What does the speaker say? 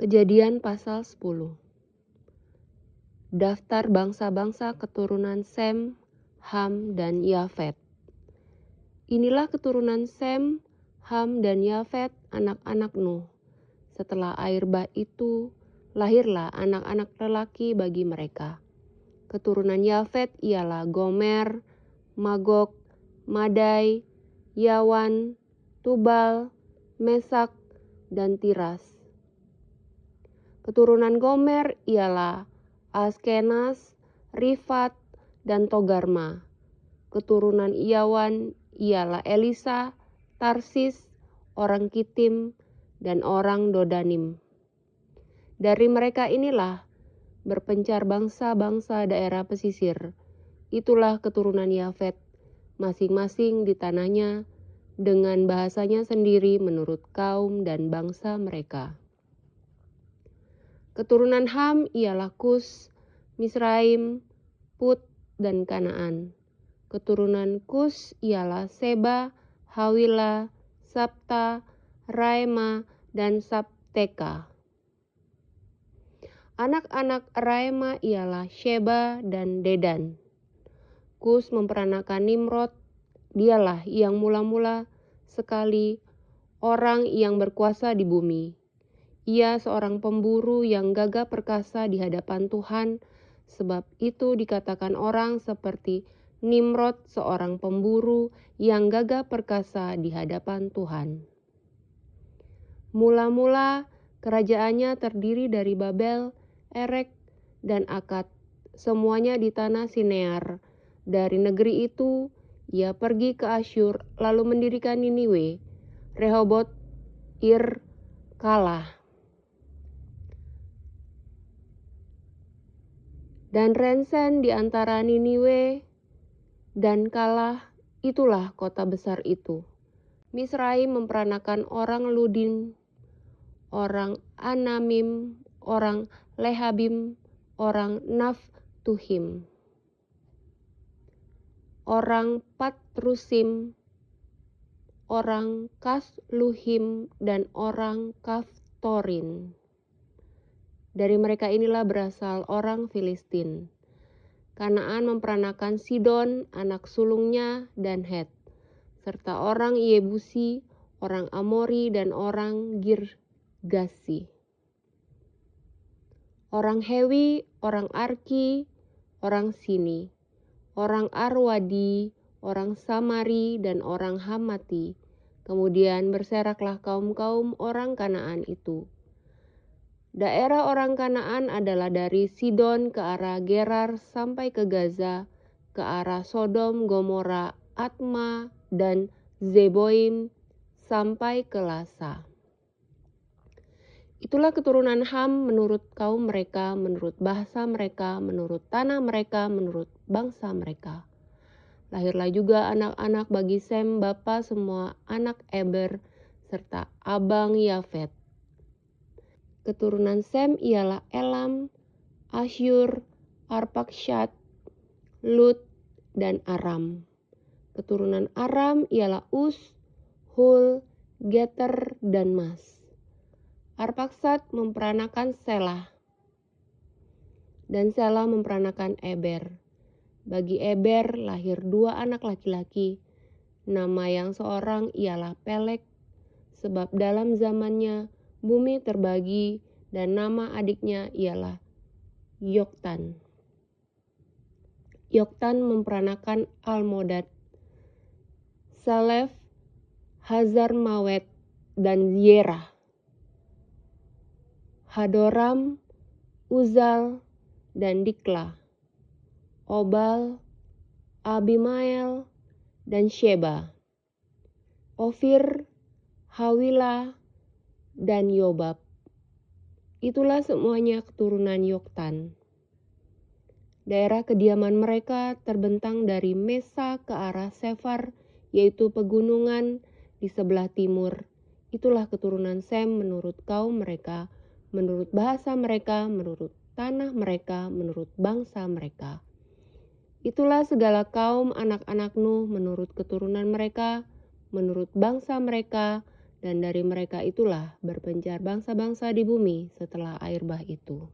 Kejadian pasal 10. Daftar bangsa-bangsa keturunan Sem, Ham, dan Yafet. Inilah keturunan Sem, Ham, dan Yafet, anak-anak Nuh. Setelah air bah itu, lahirlah anak-anak lelaki bagi mereka. Keturunan Yafet ialah Gomer, Magog, Madai, Yawan, Tubal, Mesak, dan Tiras. Keturunan Gomer ialah Askenaz, Rifat, dan Togarma. Keturunan Yawan ialah Elisa, Tarsis, orang Kitim, dan orang Dodanim. Dari mereka inilah berpencar bangsa-bangsa daerah pesisir. Itulah keturunan Yafet, masing-masing di tanahnya, dengan bahasanya sendiri menurut kaum dan bangsa mereka. Keturunan Ham ialah Kus, Misraim, Put, dan Kanaan. Keturunan Kus ialah Seba, Hawila, Sabta, Raema, dan Sabteka. Anak-anak Raema ialah Sheba dan Dedan. Kus memperanakan Nimrod, dialah yang mula-mula sekali orang yang berkuasa di bumi. Ia seorang pemburu yang gagah perkasa di hadapan Tuhan, sebab itu dikatakan orang seperti Nimrod, seorang pemburu yang gagah perkasa di hadapan Tuhan. Mula-mula kerajaannya terdiri dari Babel, Erek, dan Akad, semuanya di tanah Sinear. Dari negeri itu, ia pergi ke Asyur, lalu mendirikan Niniwe, Rehoboth, Ir, Kalah, dan Rensen di antara Niniwe dan Kalah. Itulah kota besar itu. Misraim memperanakan orang Ludim, orang Anamim, orang Lehabim, orang Naftuhim, orang Patrusim, orang Kasluhim, dan orang Kaftorin. Dari mereka inilah berasal orang Filistin. Kanaan memperanakan Sidon, anak sulungnya, dan Het, serta orang Yebusi, orang Amori, dan orang Girgasi. Orang Hewi, orang Arki, orang Sini, orang Arwadi, orang Samari, dan orang Hamati. Kemudian berseraklah kaum-kaum orang Kanaan itu. Daerah orang Kanaan adalah dari Sidon ke arah Gerar sampai ke Gaza, ke arah Sodom, Gomora, Atma, dan Zeboim sampai ke Lasa. Itulah keturunan Ham menurut kaum mereka, menurut bahasa mereka, menurut tanah mereka, menurut bangsa mereka. Lahirlah juga anak-anak bagi Sem, bapa semua anak Eber, serta abang Yafet. Keturunan Sem ialah Elam, Asyur, Arpaksyad, Lut, dan Aram. Keturunan Aram ialah Us, Hul, Geter, dan Mas. Arpaksyad memperanakan Selah, dan Selah memperanakan Eber. Bagi Eber lahir 2 anak laki-laki. Nama yang seorang ialah Pelek, sebab dalam zamannya bumi terbagi, dan nama adiknya ialah Yoktan. Yoktan memperanakan Almodad, Salef, Hazarmawet, dan Yerah. Hadoram, Uzal, dan Dikla, Obal, Abimael, dan Sheba, Ofir, Hawila, dan Yobab. Itulah semuanya keturunan Yoktan. Daerah kediaman mereka terbentang dari Mesa ke arah Sefar, yaitu pegunungan di sebelah timur. Itulah keturunan Sem menurut kaum mereka, menurut bahasa mereka, menurut tanah mereka, menurut bangsa mereka. Itulah segala kaum anak-anak Nuh menurut keturunan mereka, menurut bangsa mereka, dan dari mereka itulah berpencar bangsa-bangsa di bumi setelah air bah itu.